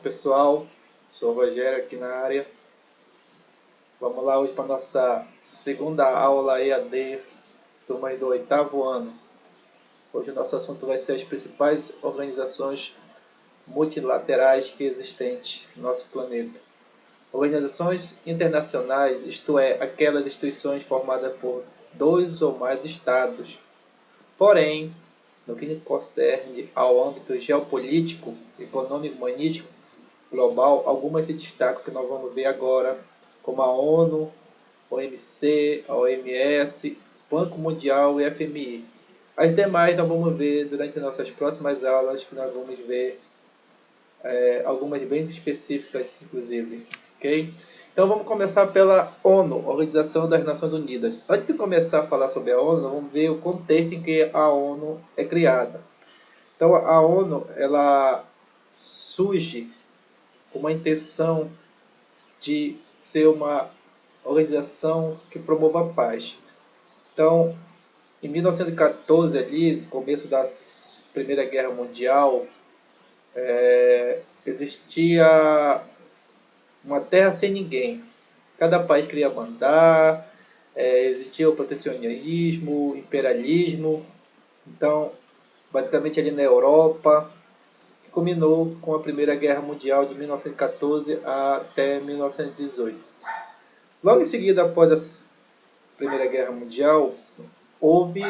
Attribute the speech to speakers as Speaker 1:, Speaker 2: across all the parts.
Speaker 1: pessoal, sou o Rogério aqui na área. Vamos lá hoje para a nossa segunda aula EAD, turma do 8º ano. Hoje o nosso assunto vai ser as principais organizações multilaterais que existem no nosso planeta. Organizações internacionais, isto é, aquelas instituições formadas por 2 ou mais estados. Porém, no que concerne ao âmbito geopolítico, econômico, humanístico, global, algumas se destacam que nós vamos ver agora, como a ONU, OMC, a OMS, Banco Mundial e FMI. As demais nós vamos ver durante nossas próximas aulas, que nós vamos ver algumas bem específicas, inclusive. Okay? Então vamos começar pela ONU, Organização das Nações Unidas. Antes de começar a falar sobre a ONU, vamos ver o contexto em que a ONU é criada. Então a ONU ela surge com uma intenção de ser uma organização que promova a paz. Então, em 1914, ali, no começo da Primeira Guerra Mundial, existia uma terra sem ninguém. Cada país queria mandar, existia o protecionismo, o imperialismo. Então, basicamente ali na Europa, que culminou com a Primeira Guerra Mundial de 1914 até 1918. Logo em seguida, após a Primeira Guerra Mundial, houve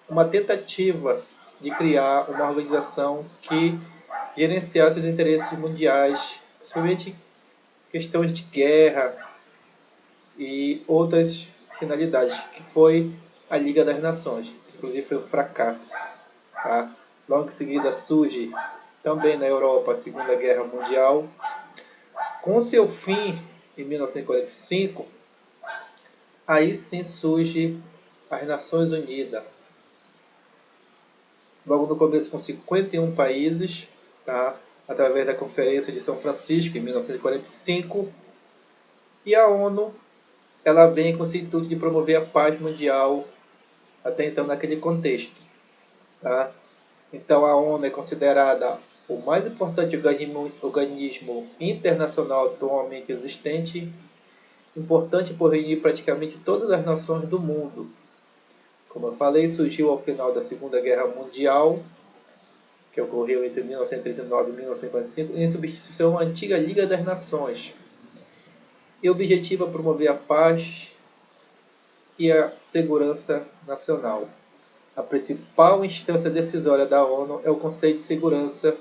Speaker 1: uma tentativa de criar uma organização que gerenciasse os interesses mundiais, principalmente questões de guerra e outras finalidades, que foi a Liga das Nações, que inclusive foi um fracasso. Tá? Logo em seguida surge também na Europa a Segunda Guerra Mundial. Com seu fim, em 1945, aí sim surge as Nações Unidas. Logo no começo com 51 países, tá? Através da Conferência de São Francisco, em 1945. E a ONU ela vem com o intuito de promover a paz mundial, até então naquele contexto. Tá? Então a ONU é considerada o mais importante organismo internacional atualmente existente, importante por reunir praticamente todas as nações do mundo. Como eu falei, surgiu ao final da Segunda Guerra Mundial, que ocorreu entre 1939 e 1945, em substituição à antiga Liga das Nações. E o objetivo é promover a paz e a segurança nacional. A principal instância decisória da ONU é o Conselho de Segurança,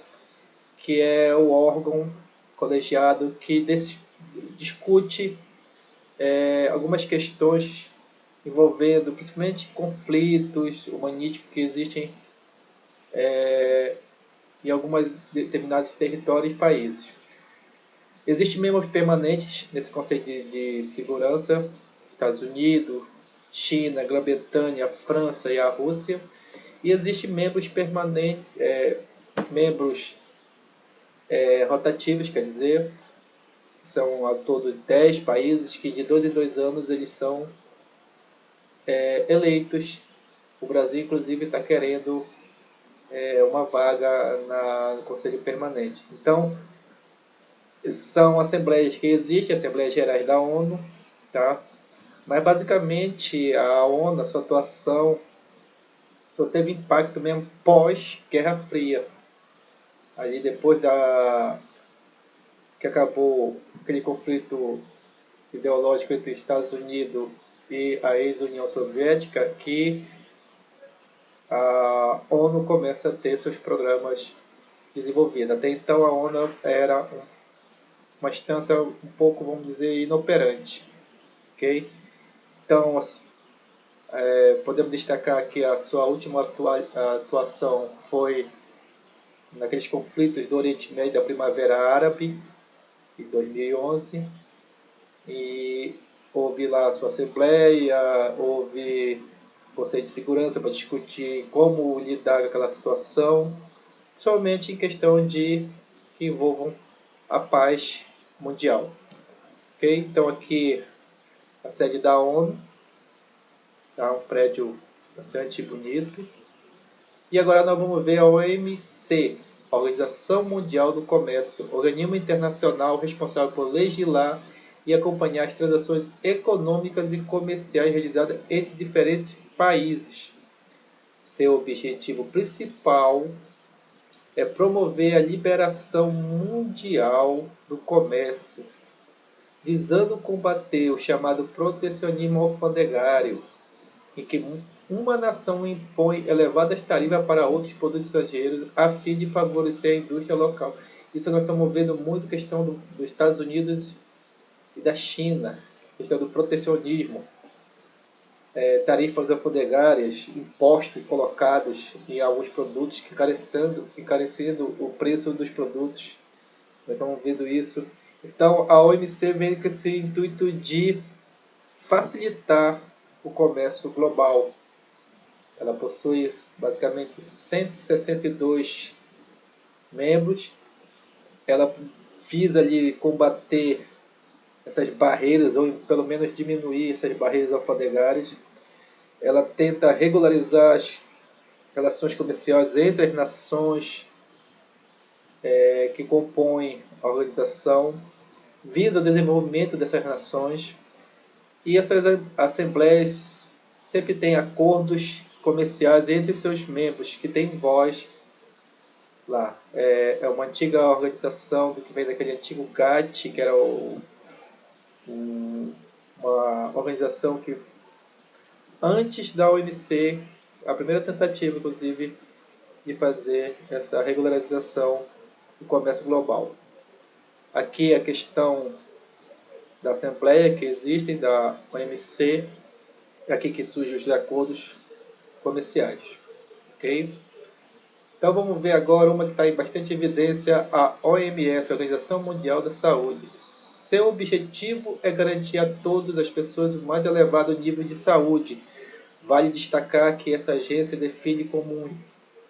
Speaker 1: que é o órgão colegiado que discute algumas questões envolvendo principalmente conflitos humanísticos que existem em alguns determinados territórios e países. Existem membros permanentes nesse Conselho de Segurança, Estados Unidos, China, Grã-Bretanha, França e a Rússia. E existem membros permanentes, membros rotativos, quer dizer, são ao todo 10 países que de 2 em 2 anos eles são eleitos. O Brasil, inclusive, está querendo uma vaga no Conselho Permanente. Então, são assembleias que existem, Assembleias Gerais da ONU, tá? Mas basicamente a ONU, a sua atuação, só teve impacto mesmo pós-Guerra Fria. Ali depois que acabou aquele conflito ideológico entre Estados Unidos e a ex-União Soviética, que a ONU começa a ter seus programas desenvolvidos. Até então a ONU era uma instância um pouco, vamos dizer, inoperante. Okay? Então, podemos destacar que a sua última atuação foi naqueles conflitos do Oriente Médio da Primavera Árabe, em 2011. E houve lá a sua assembleia, houve Conselho de Segurança para discutir como lidar com aquela situação, somente em questão que envolvam a paz mundial. Okay? Então aqui a sede da ONU, tá? Um prédio bastante bonito. E agora nós vamos ver a OMC, a Organização Mundial do Comércio, organismo internacional responsável por legislar e acompanhar as transações econômicas e comerciais realizadas entre diferentes países. Seu objetivo principal é promover a liberação mundial do comércio, visando combater o chamado protecionismo alfandegário, em que uma nação impõe elevadas tarifas para outros produtos estrangeiros a fim de favorecer a indústria local. Isso nós estamos vendo muito questão dos Estados Unidos e da China, questão do protecionismo, tarifas alfandegárias, impostos colocados em alguns produtos, encarecendo o preço dos produtos. Nós estamos vendo isso. Então, a OMC vem com esse intuito de facilitar o comércio global. Ela possui basicamente 162 membros. Ela visa ali combater essas barreiras, ou pelo menos diminuir essas barreiras alfandegárias. Ela tenta regularizar as relações comerciais entre as nações que compõem a organização, visa o desenvolvimento dessas nações, e essas assembleias sempre têm acordos comerciais entre seus membros, que têm voz lá. É uma antiga organização que vem daquele antigo GATT, que era uma organização que, antes da OMC, a primeira tentativa, inclusive, de fazer essa regularização do comércio global. Aqui a questão da Assembleia que existem, da OMC, é aqui que surgem os acordos comerciais. Ok? Então vamos ver agora uma que está em bastante evidência, a OMS, a Organização Mundial da Saúde. Seu objetivo é garantir a todas as pessoas o mais elevado nível de saúde. Vale destacar que essa agência define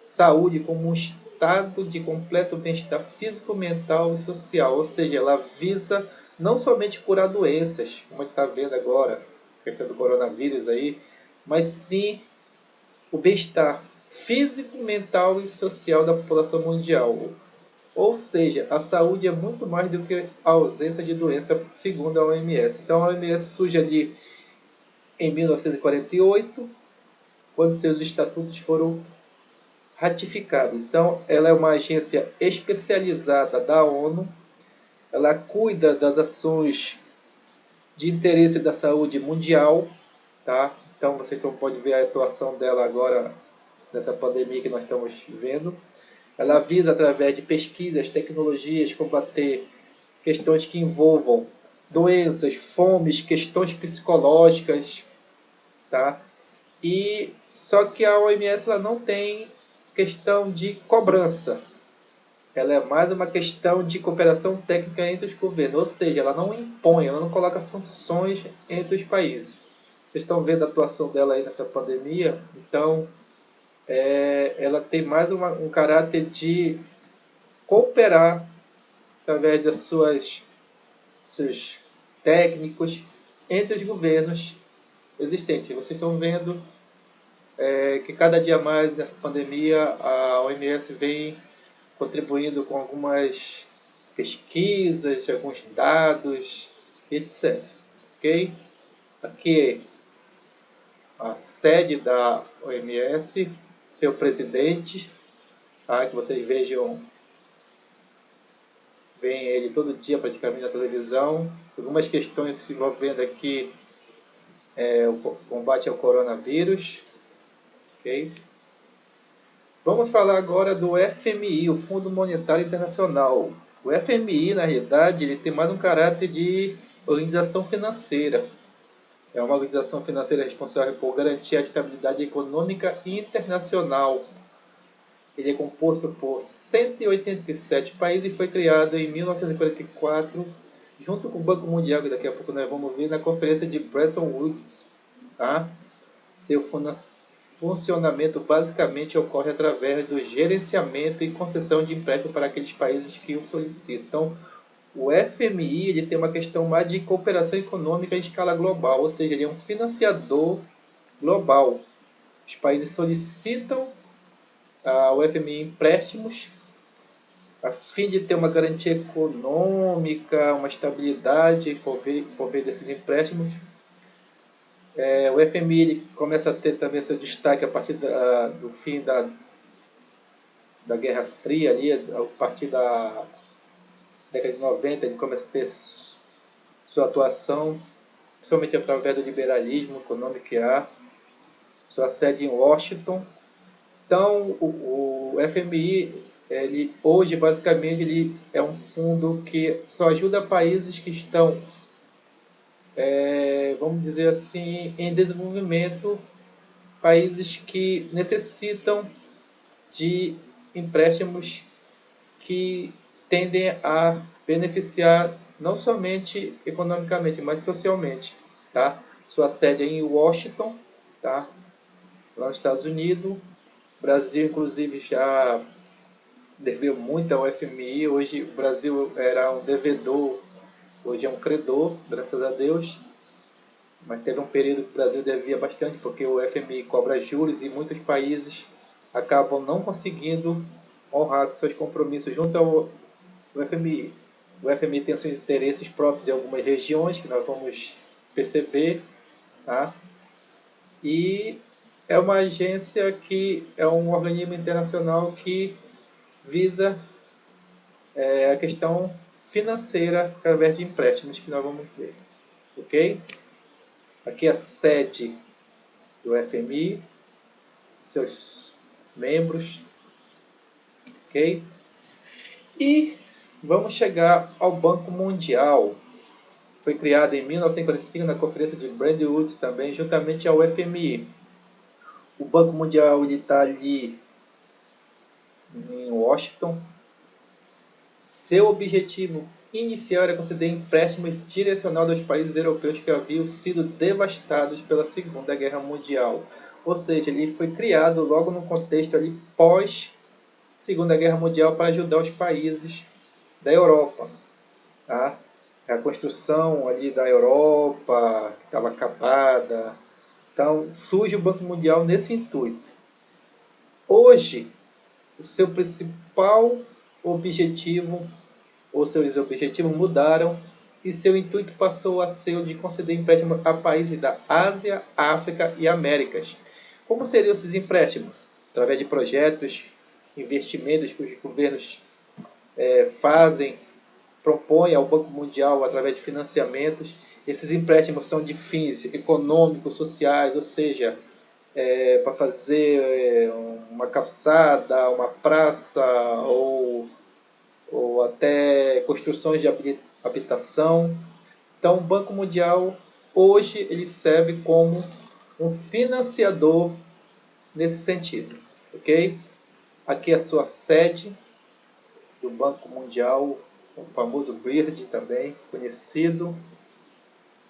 Speaker 1: saúde como um estado de completo bem-estar físico, mental e social. Ou seja, ela visa não somente curar doenças, como a gente está vendo agora, a questão do coronavírus aí, mas sim o bem-estar físico, mental e social da população mundial. Ou seja, a saúde é muito mais do que a ausência de doença, segundo a OMS. Então a OMS surge ali em 1948, quando seus estatutos foram ratificados. Então ela é uma agência especializada da ONU, ela cuida das ações de interesse da saúde mundial, tá? Então vocês podem ver a atuação dela agora nessa pandemia que nós estamos vivendo. Ela visa, através de pesquisas, tecnologias, combater questões que envolvam doenças, fomes, questões psicológicas, tá? E só que a OMS ela não tem questão de cobrança. Ela é mais uma questão de cooperação técnica entre os governos, ou seja, ela não impõe, ela não coloca sanções entre os países. Vocês estão vendo a atuação dela aí nessa pandemia, então ela tem mais um caráter de cooperar através das seus técnicos entre os governos existentes. Vocês estão vendo que cada dia mais nessa pandemia a OMS vem contribuindo com algumas pesquisas, alguns dados, etc. Ok? Aqui a sede da OMS, seu presidente, tá? Que vocês vejam, veem ele todo dia praticamente na televisão. Algumas questões envolvendo aqui o combate ao coronavírus. Ok? Vamos falar agora do FMI, o Fundo Monetário Internacional. O FMI, na realidade, ele tem mais um caráter de organização financeira. É uma organização financeira responsável por garantir a estabilidade econômica internacional. Ele é composto por 187 países e foi criado em 1944, junto com o Banco Mundial, que daqui a pouco nós vamos ver na conferência de Bretton Woods. Tá? Seu funcionamento basicamente ocorre através do gerenciamento e concessão de empréstimo para aqueles países que o solicitam. Então, o FMI ele tem uma questão mais de cooperação econômica em escala global, ou seja, ele é um financiador global. Os países solicitam ao FMI empréstimos a fim de ter uma garantia econômica, uma estabilidade por meio desses empréstimos. O FMI ele começa a ter também seu destaque a partir do fim da Guerra Fria, ali, a partir da década de 90, ele começa a ter sua atuação, principalmente através do liberalismo econômico que há, sua sede em Washington. Então, o FMI, ele, hoje, basicamente, ele é um fundo que só ajuda países que estão, vamos dizer assim, em desenvolvimento, países que necessitam de empréstimos que tendem a beneficiar não somente economicamente, mas socialmente, tá? Sua sede é em Washington, tá? Lá nos Estados Unidos. O Brasil, inclusive, já deveu muito ao FMI. Hoje o Brasil era um devedor, hoje é um credor, graças a Deus. Mas teve um período que o Brasil devia bastante, porque o FMI cobra juros e muitos países acabam não conseguindo honrar seus compromissos junto ao FMI. O FMI tem seus interesses próprios em algumas regiões, que nós vamos perceber, tá? E é uma agência que é um organismo internacional que visa a questão financeira através de empréstimos que nós vamos ver, ok? Aqui é a sede do FMI, seus membros, ok? E vamos chegar ao Banco Mundial. Foi criado em 1945 na Conferência de Bretton Woods também, juntamente ao FMI. O Banco Mundial está ali em Washington. Seu objetivo inicial era conceder empréstimos direcionados aos países europeus que haviam sido devastados pela Segunda Guerra Mundial. Ou seja, ele foi criado logo no contexto ali pós Segunda Guerra Mundial para ajudar os países da Europa, tá? A construção ali da Europa que estava acabada. Então surge o Banco Mundial nesse intuito. Hoje, o seu principal objetivo, ou seus objetivos mudaram e seu intuito passou a ser o de conceder empréstimo a países da Ásia, África e Américas. Como seriam esses empréstimos? Através de projetos, investimentos que os governos fazem, propõem ao Banco Mundial através de financiamentos. Esses empréstimos são de fins econômicos, sociais, ou seja, para fazer uma calçada, uma praça ou até construções de habitação. Então, o Banco Mundial hoje ele serve como um financiador nesse sentido, ok? Aqui é a sua sede do Banco Mundial, o famoso BIRD também conhecido,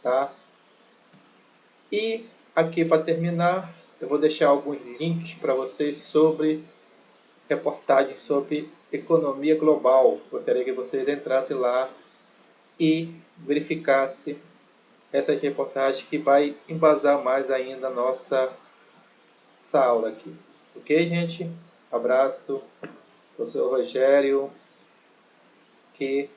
Speaker 1: tá? E aqui para terminar, eu vou deixar alguns links para vocês sobre reportagens sobre economia global. Gostaria que vocês entrassem lá e verificassem essas reportagens que vai embasar mais ainda a essa aula aqui. Ok, gente? Abraço. Professor Rogério, que